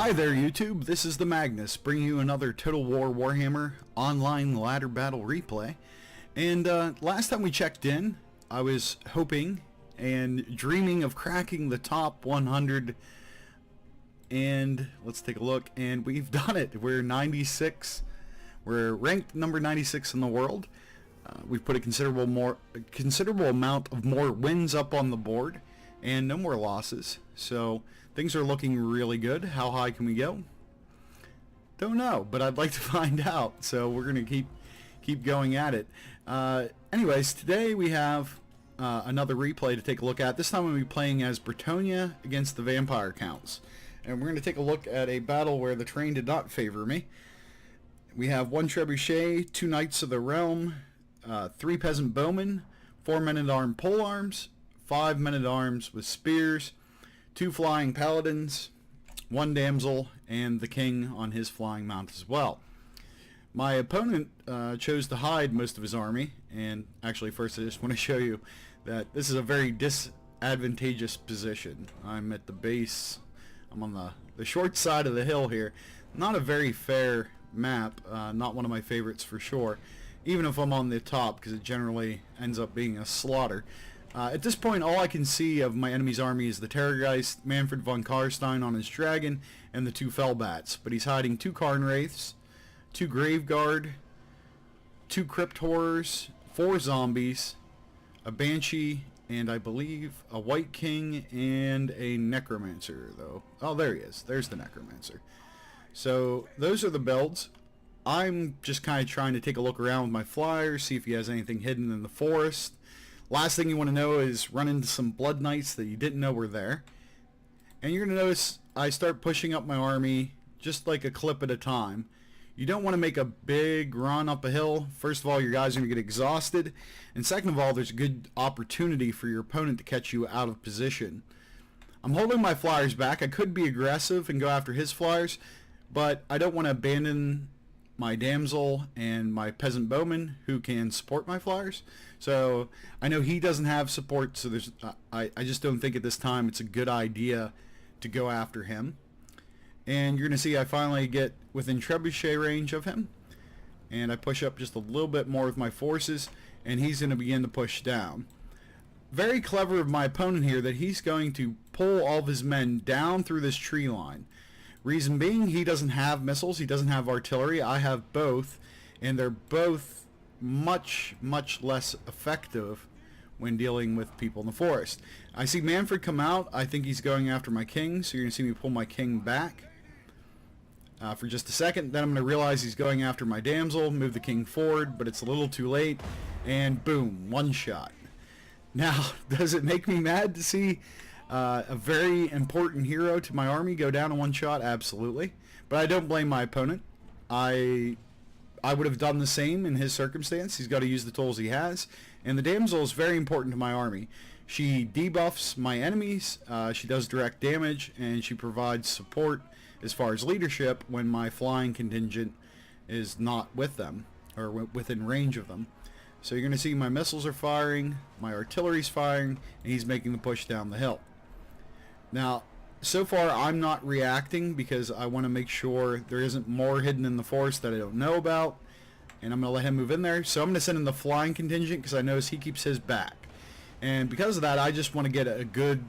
Hi there YouTube, this is the Magnus, bringing you another Total War Warhammer online ladder battle replay. And last time we checked in, I was hoping and dreaming of cracking the top 100, and let's take a look, and we've done it. We're 96, we're ranked number 96 in the world. We've put a considerable amount of more wins up on the board, and no more losses, so things are looking really good. How high can we go? Don't know, but I'd like to find out, so we're gonna keep going at it. Anyways, today we have another replay to take a look at. This time we'll be playing as Bretonnia against the Vampire Counts, and we're going to take a look at a battle where the terrain did not favor me. We have 1 trebuchet, 2 Knights of the Realm, 3 Peasant Bowmen, 4 Men-at-Arms polearms, 5 Men-at-Arms with spears, 2 Flying Paladins, 1 Damsel, and the King on his flying mount as well. My opponent chose to hide most of his army, and actually first I just want to show you that this is a very disadvantageous position. I'm at the base, I'm on the short side of the hill here. Not a very fair map, not one of my favorites for sure, even if I'm on the top, because it generally ends up being a slaughter. At this point, all I can see of my enemy's army is the Terrorgeist, Manfred von Karstein on his dragon, and the 2 Fellbats. But he's hiding 2 Karnwraiths, 2 Graveguard, 2 Crypt Horrors, 4 Zombies, a Banshee, and I believe a White King and a Necromancer, though. Oh, there he is. There's the Necromancer. So, those are the builds. I'm just kind of trying to take a look around with my flyers, see if he has anything hidden in the forest. Last thing you want to know is run into some Blood Knights that you didn't know were there. And you're going to notice I start pushing up my army just like a clip at a time. You don't want to make a big run up a hill. First of all, your guys are going to get exhausted. And second of all, there's a good opportunity for your opponent to catch you out of position. I'm holding my flyers back. I could be aggressive and go after his flyers, but I don't want to abandon my Damsel and my Peasant Bowman who can support my flyers. So I know he doesn't have support, so there's I just don't think at this time it's a good idea to go after him. And you're going to see I finally get within trebuchet range of him, and I push up just a little bit more with my forces, and he's going to begin to push down. Very clever of my opponent here that he's going to pull all of his men down through this tree line. Reason being, he doesn't have missiles, he doesn't have artillery. I have both, and they're both much less effective when dealing with people in the forest. I see Manfred come out. I think he's going after my king, so you're going to see me pull my king back for just a second. Then I'm going to realize he's going after my damsel, move the king forward, but it's a little too late, and boom, 1 shot. Now, does it make me mad to see a very important hero to my army go down in 1 shot? Absolutely. But I don't blame my opponent. I would have done the same in his circumstance. He's got to use the tools he has. And the damsel is very important to my army. She debuffs my enemies, she does direct damage, and she provides support as far as leadership when my flying contingent is not with them, or within range of them. So you're going to see my missiles are firing, my artillery's firing, and he's making the push down the hill. Now, so far I'm not reacting because I want to make sure there isn't more hidden in the forest that I don't know about, and I'm going to let him move in there. So I'm going to send in the flying contingent because I notice he keeps his back. And because of that, I just want to get a good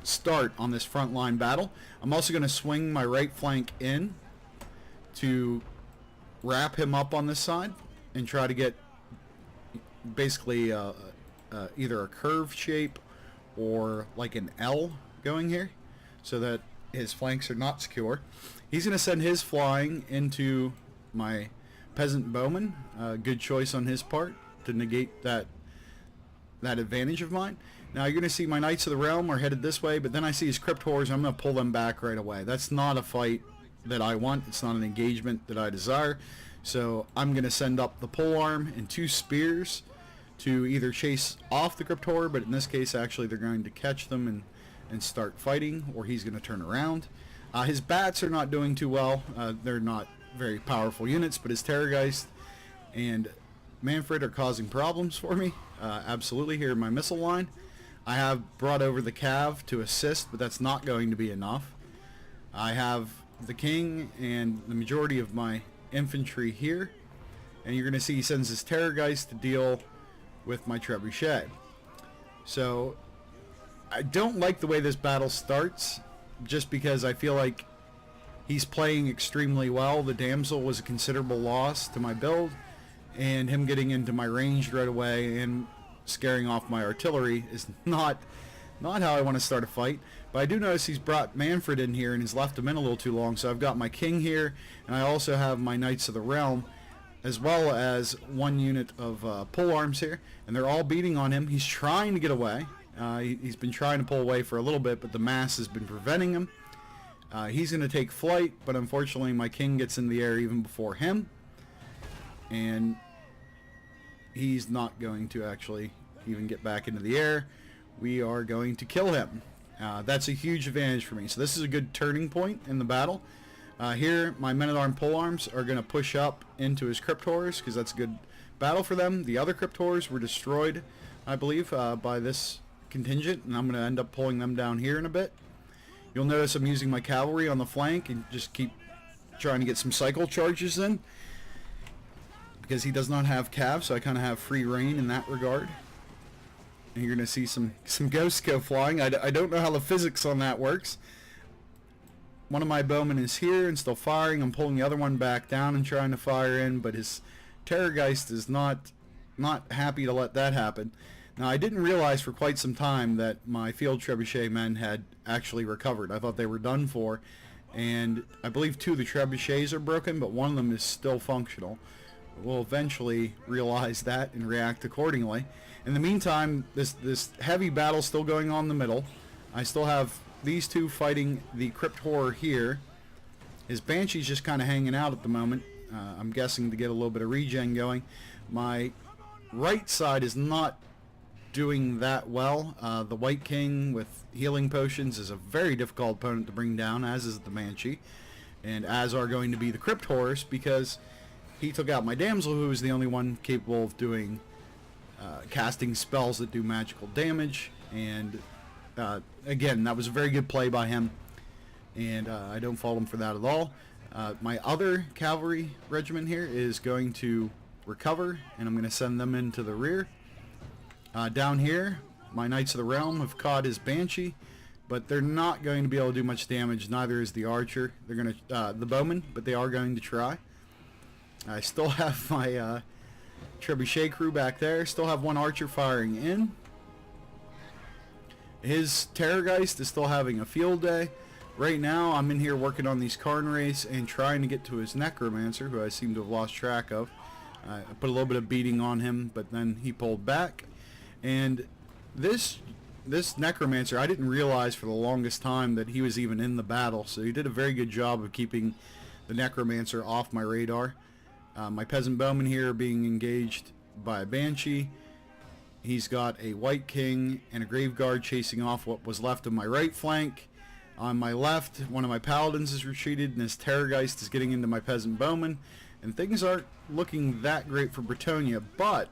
start on this frontline battle. I'm also going to swing my right flank in to wrap him up on this side and try to get basically either a curved shape or like an L going here so that his flanks are not secure. He's going to send his flying into my Peasant Bowman. Good choice on his part to negate that advantage of mine. Now you're going to see my Knights of the Realm are headed this way, but then I see his Crypt Horrors. I'm going to pull them back right away. That's not a fight that I want. It's not an engagement that I desire. So I'm going to send up the polearm and 2 spears to either chase off the Crypt Horror, but in this case actually they're going to catch them and start fighting, or he's going to turn around. His bats are not doing too well. They're not very powerful units, but his Terrorgeist and Manfred are causing problems for me. Absolutely, here in my missile line. I have brought over the Cav to assist, but that's not going to be enough. I have the king and the majority of my infantry here, and you're going to see he sends his Terrorgeist to deal with my trebuchet. So I don't like the way this battle starts, just because I feel like he's playing extremely well. The damsel was a considerable loss to my build, and him getting into my range right away and scaring off my artillery is not how I want to start a fight. But I do notice he's brought Manfred in here and he's left him in a little too long, so I've got my king here, and I also have my Knights of the Realm, as well as one unit of pole arms here, and they're all beating on him. He's trying to get away. He's been trying to pull away for a little bit, but the mass has been preventing him. He's going to take flight, but unfortunately my king gets in the air even before him, and he's not going to actually even get back into the air. We are going to kill him. That's a huge advantage for me. So this is a good turning point in the battle. Here, my men-at-arms polearms are going to push up into his crypt horrors, because that's a good battle for them. The other crypt horrors were destroyed, I believe, by this contingent, and I'm going to end up pulling them down here in a bit. You'll notice I'm using my cavalry on the flank and just keep trying to get some cycle charges in, because he does not have cav, so I kind of have free reign in that regard. And you're going to see some ghosts go flying. I don't know how the physics on that works. One of my bowmen is here and still firing. I'm pulling the other one back down and trying to fire in, but his Terrorgeist is not happy to let that happen. Now, I didn't realize for quite some time that my field trebuchet men had actually recovered. I thought they were done for, and I believe 2 of the trebuchets are broken, but one of them is still functional. We'll eventually realize that and react accordingly. In the meantime, this heavy battle still going on in the middle. I still have these 2 fighting the crypt horror here. His banshee's just kind of hanging out at the moment. I'm guessing to get a little bit of regen going. My right side is not doing that well. The White King with healing potions is a very difficult opponent to bring down, as is the Banshee, and as are going to be the crypt horrors, because he took out my damsel, who is the only one capable of doing casting spells that do magical damage. And again, that was a very good play by him, and I don't fault him for that at all. My other cavalry regiment here is going to recover, and I'm going to send them into the rear. Down here, my Knights of the Realm have caught his Banshee, but they're not going to be able to do much damage. Neither is the archer. They're going to the bowman, but they are going to try. I still have my trebuchet crew back there. Still have one archer firing in. His Terrorgeist is still having a field day. Right now, I'm in here working on these Karn race and trying to get to his Necromancer, who I seem to have lost track of. I put a little bit of beating on him, but then he pulled back. And this Necromancer, I didn't realize for the longest time that he was even in the battle, so he did a very good job of keeping the Necromancer off my radar. My Peasant Bowmen here are being engaged by a Banshee. He's got a White King and a Graveguard chasing off what was left of my right flank. On my left, one of my Paladins is retreated, and his Terrorgeist is getting into my Peasant Bowmen, and things aren't looking that great for Bretonnia. But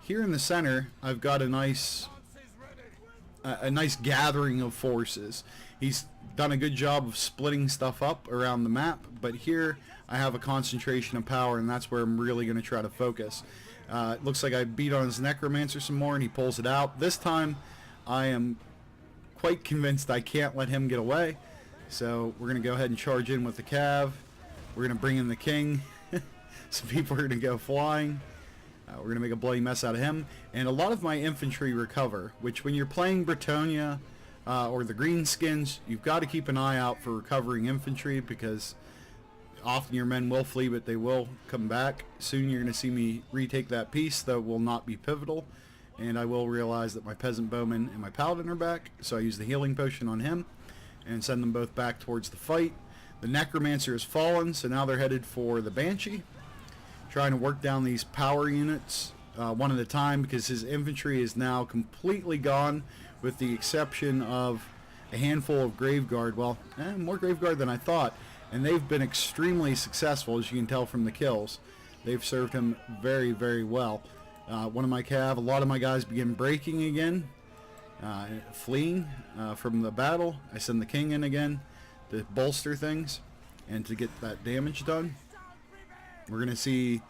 here in the center, I've got a nice gathering of forces. He's done a good job of splitting stuff up around the map, but here I have a concentration of power, and that's where I'm really going to try to focus. It looks like I beat on his Necromancer some more, and he pulls it out. This time, I am quite convinced I can't let him get away, so we're going to go ahead and charge in with the Cav. We're going to bring in the King. Some people are going to go flying. We're going to make a bloody mess out of him. And a lot of my infantry recover, which when you're playing Bretonnia or the Greenskins, you've got to keep an eye out for recovering infantry, because often your men will flee, but they will come back. Soon you're going to see me retake that piece, though it will not be pivotal. And I will realize that my Peasant Bowman and my Paladin are back, so I use the healing potion on him and send them both back towards the fight. The Necromancer has fallen, so now they're headed for the Banshee, trying to work down these power units one at a time, because his infantry is now completely gone, with the exception of a handful of Graveguard. Well, more Graveguard than I thought, and they've been extremely successful, as you can tell from the kills. They've served him very, very well. One of my Cav, a lot of my guys begin breaking again, fleeing from the battle. I send the King in again to bolster things. and to get that damage done. We're going to see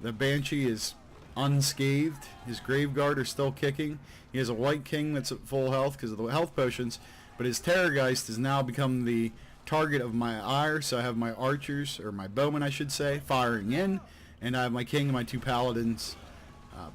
the Banshee is unscathed. His Graveguard are still kicking. He has a White King that's at full health because of the health potions, but his Terrorgeist has now become the target of my ire, so I have my archers, or my bowmen I should say, firing in, and I have my king and my 2 paladins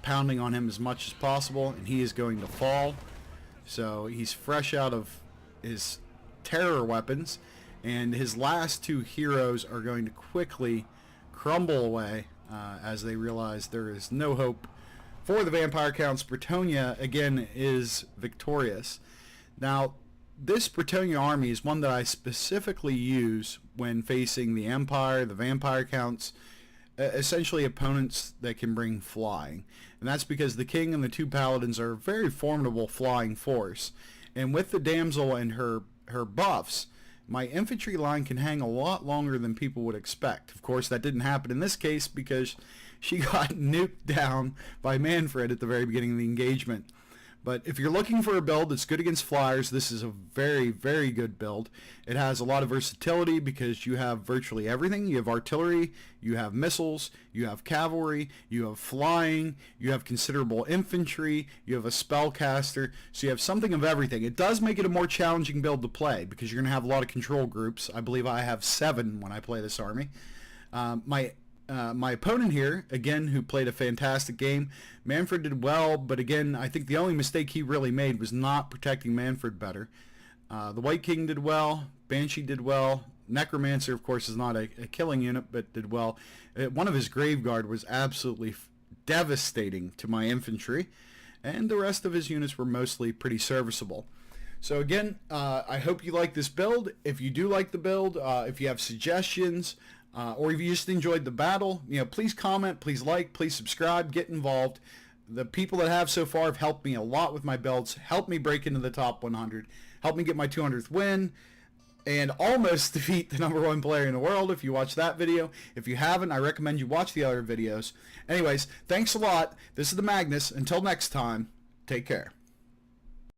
pounding on him as much as possible, and he is going to fall. So he's fresh out of his terror weapons, and his last 2 heroes are going to quickly crumble away as they realize there is no hope for the Vampire Counts. Bretonnia again is victorious. Now this Bretonnia army is one that I specifically use when facing the Empire, the Vampire Counts, essentially opponents that can bring flying. And that's because the King and the 2 Paladins are a very formidable flying force. And with the Damsel and her buffs, my infantry line can hang a lot longer than people would expect. Of course, that didn't happen in this case because she got nuked down by Manfred at the very beginning of the engagement. But if you're looking for a build that's good against flyers, this is a very, very good build. It has a lot of versatility because you have virtually everything. You have artillery, you have missiles, you have cavalry, you have flying, you have considerable infantry, you have a spellcaster, so you have something of everything. It does make it a more challenging build to play because you're going to have a lot of control groups. I believe I have 7 when I play this army. My opponent here, again, who played a fantastic game, Manfred did well, but again, I think the only mistake he really made was not protecting Manfred better. The White King did well, Banshee did well, Necromancer, of course, is not a killing unit, but did well. One of his Graveguard was absolutely devastating to my infantry, and the rest of his units were mostly pretty serviceable. So again, I hope you like this build. If you do like the build, if you have suggestions, or if you just enjoyed the battle, please comment, please like, please subscribe, get involved. The people that have so far have helped me a lot with my builds, helped me break into the top 100, helped me get my 200th win, and almost defeat the #1 player in the world if you watch that video. If you haven't, I recommend you watch the other videos. Anyways, thanks a lot. This is the Magnus. Until next time, take care.